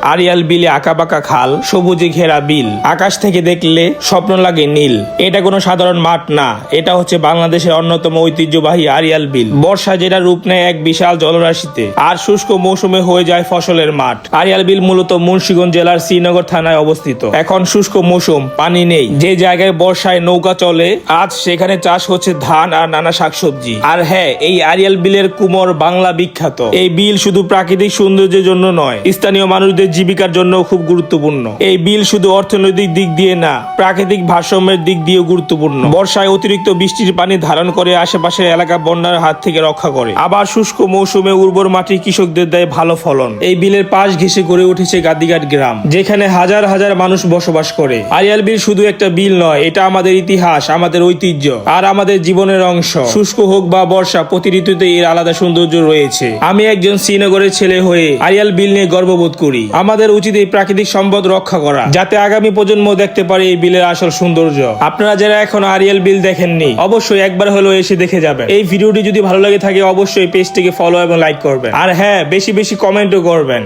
আড়িয়াল বিলে আঁকাবাঁকা খাল, সবুজে ঘেরা বিল, আকাশ থেকে দেখলে স্বপ্ন লাগে নীল। এটা কোনো সাধারণ মাঠ না, এটা হচ্ছে বাংলাদেশের অন্যতম ঐতিহ্যবাহী আড়িয়াল বিল। বর্ষা যেটা রূপ নেয় এক বিশাল জলরাশিতে, আর শুষ্ক মৌসুমে হয়ে যায় ফসলের মাঠ। আড়িয়াল বিল মূলত মুন্সিগঞ্জ জেলার শ্রীনগর থানায় অবস্থিত। এখন শুষ্ক মৌসুম, পানি নেই। যে জায়গায় বর্ষায় নৌকা চলে, আজ সেখানে চাষ হচ্ছে ধান আর নানা শাকসবজি। আর হ্যাঁ, এই আড়িয়াল বিলের কুমোর বাংলা বিখ্যাত। এই বিল শুধু প্রাকৃতিক সৌন্দর্যের জন্য নয়, স্থানীয় মানুষদের জীবিকার জন্য খুব গুরুত্বপূর্ণ। এই বিল শুধু অর্থনৈতিক দিক দিয়ে না, প্রাকৃতিক ভারসাম্যের দিক দিয়েও গুরুত্বপূর্ণ। বর্ষায় অতিরিক্ত বৃষ্টির পানি ধারণ করে আশেপাশের এলাকা বন্যার হাত থেকে রক্ষা করে। আবার শুষ্ক মৌসুমে উর্বর মাটি কৃষকদের দেয় ভালো ফলন। এই বিলের পাশ ঘেঁষে গড়ে উঠেছে গাদিঘাট গ্রাম, যেখানে হাজার হাজার মানুষ বসবাস করে। আড়িয়াল বিল শুধু একটা বিল নয়, এটা আমাদের ইতিহাস, আমাদের ঐতিহ্য আর আমাদের জীবনের অংশ। শুষ্ক হোক বা বর্ষা, প্রতি ঋতুতে এর আলাদা সৌন্দর্য রয়েছে। আমি একজন শ্রীনগরের ছেলে হয়ে আড়িয়াল বিল নিয়ে গর্ববোধ করি। আমাদের উচিত এই প্রাকৃতিক সম্পদ রক্ষা করা, যাতে আগামী প্রজন্ম দেখতে পারে এই বিলের আসল সৌন্দর্য। আপনারা যারা এখন আড়িয়াল বিল দেখেননি, অবশ্যই একবার হলেও এসে দেখে যাবেন। এই ভিডিওটি যদি ভালো লাগে থাকে, অবশ্যই পেজটিকে ফলো এবং লাইক করবেন। আর হ্যাঁ, বেশি বেশি কমেন্টও করবেন।